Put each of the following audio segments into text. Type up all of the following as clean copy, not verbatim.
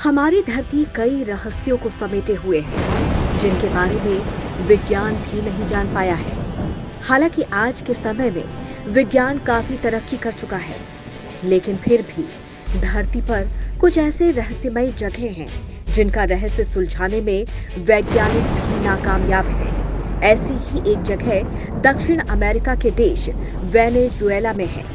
हमारी धरती कई रहस्यों को समेटे हुए है, जिनके बारे में विज्ञान भी नहीं जान पाया है। हालांकि आज के समय में विज्ञान काफी तरक्की कर चुका है, लेकिन फिर भी धरती पर कुछ ऐसे रहस्यमयी जगह हैं जिनका रहस्य सुलझाने में वैज्ञानिक भी नाकामयाब हैं। ऐसी ही एक जगह दक्षिण अमेरिका के देश वेनेजुएला में है,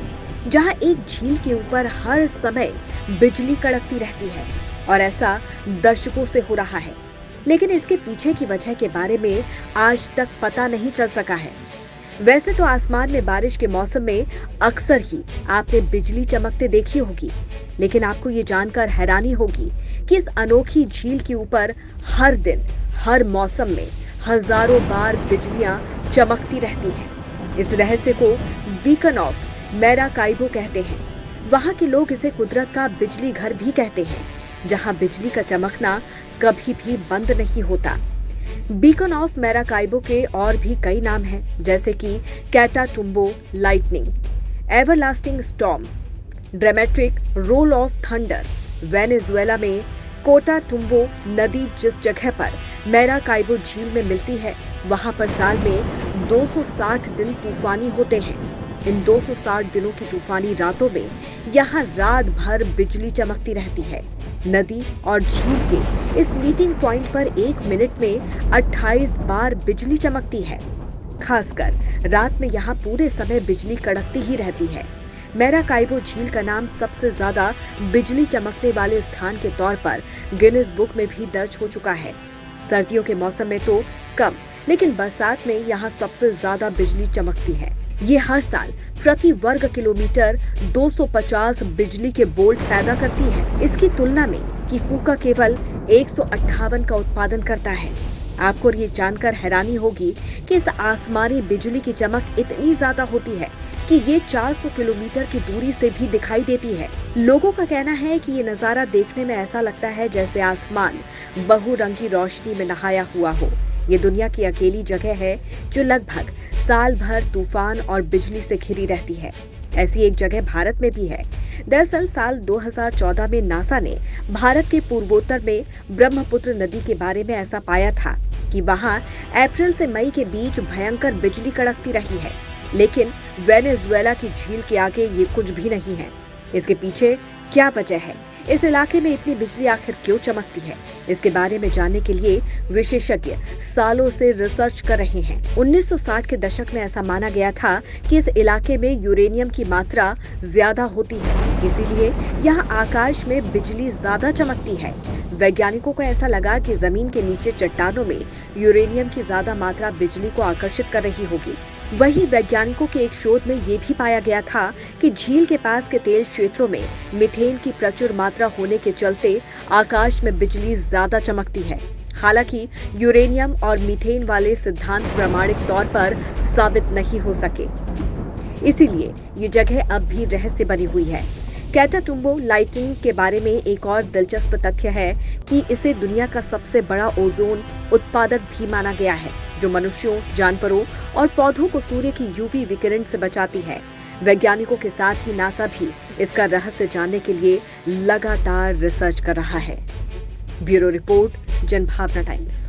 जहां एक झील के ऊपर हर समय बिजली कड़कती रहती है और ऐसा दशकों से हो रहा है। लेकिन इसके पीछे की वजह के बारे में आज तक पता नहीं चल सका है। वैसे तो आसमान में बारिश के मौसम में अक्सर ही आपने बिजली चमकते देखी होगी, लेकिन आपको ये जानकर हैरानी होगी कि इस अनोखी झील के ऊपर हर दिन, हर मौसम में हजारों बार बिजलियां चमकती रहती हैं। इस रहस्य को बीकन ऑफ मैराकाइबो कहते हैं। वहां के लोग इसे कुदरत का बिजली घर भी कहते हैं, जहां बिजली का चमकना कभी भी बंद नहीं होता। बीकन ऑफ मैराकाइबो के और भी कई नाम हैं, जैसे कि Catatumbo lightning, everlasting storm, dramatic roll of thunder. Venezuela में कोटाटुम्बो नदी जिस जगह पर मैराकाइबो झील में मिलती है, वहां पर साल में 260 दिन तूफानी होते हैं। इन 260 दिनों की तूफानी रातों में यहाँ रात भर बिजली चमकती रहती है। नदी और झील के इस मीटिंग पॉइंट पर 1 मिनट में 28 बार बिजली चमकती है। खासकर रात में यहाँ पूरे समय बिजली कड़कती ही रहती है। मैराकाइबो झील का नाम सबसे ज्यादा बिजली चमकने वाले स्थान के तौर पर गिनीज बुक में भी दर्ज हो चुका है। सर्दियों के मौसम में तो कम, लेकिन बरसात में यहाँ सबसे ज्यादा बिजली चमकती है। ये हर साल प्रति वर्ग किलोमीटर 250 बिजली के बोल्ट पैदा करती है। इसकी तुलना में किफुका केवल 158 का उत्पादन करता है। आपको ये जानकर हैरानी होगी कि इस आसमानी बिजली की चमक इतनी ज्यादा होती है कि ये 400 किलोमीटर की दूरी से भी दिखाई देती है। लोगों का कहना है कि ये नजारा देखने में ऐसा लगता है जैसे आसमान बहुरंगी रोशनी में नहाया हुआ हो। ये दुनिया की अकेली जगह है जो लगभग साल भर तूफान और बिजली से घिरी रहती है। ऐसी एक जगह भारत में भी है। दरअसल साल 2014 में नासा ने भारत के पूर्वोत्तर में ब्रह्मपुत्र नदी के बारे में ऐसा पाया था कि वहां अप्रैल से मई के बीच भयंकर बिजली कड़कती रही है। लेकिन वेनेजुएला की झील के आगे ये कुछ भी नहीं है। इसके पीछे क्या वजह है? इस इलाके में इतनी बिजली आखिर क्यों चमकती है? इसके बारे में जानने के लिए विशेषज्ञ सालों से रिसर्च कर रहे हैं। 1960 के दशक में ऐसा माना गया था कि इस इलाके में यूरेनियम की मात्रा ज्यादा होती है, इसीलिए यहाँ आकाश में बिजली ज्यादा चमकती है। वैज्ञानिकों को ऐसा लगा कि जमीन के नीचे चट्टानों में यूरेनियम की ज्यादा मात्रा बिजली को आकर्षित कर रही होगी। वहीं वैज्ञानिकों के एक शोध में ये भी पाया गया था कि झील के पास के तेल क्षेत्रों में मीथेन की प्रचुर मात्रा होने के चलते आकाश में बिजली ज्यादा चमकती है। हालांकि यूरेनियम और मीथेन वाले सिद्धांत प्रामाणिक तौर पर साबित नहीं हो सके, इसीलिए ये जगह अब भी रहस्य बनी हुई है। कैटाटुम्बो लाइटनिंग के बारे में एक और दिलचस्प तथ्य है कि इसे दुनिया का सबसे बड़ा ओजोन उत्पादक भी माना गया है, जो मनुष्यों, जानवरों और पौधों को सूर्य की यूवी विकिरण से बचाती है। वैज्ञानिकों के साथ ही नासा भी इसका रहस्य जानने के लिए लगातार रिसर्च कर रहा है। Bureau report, Janbhavna times.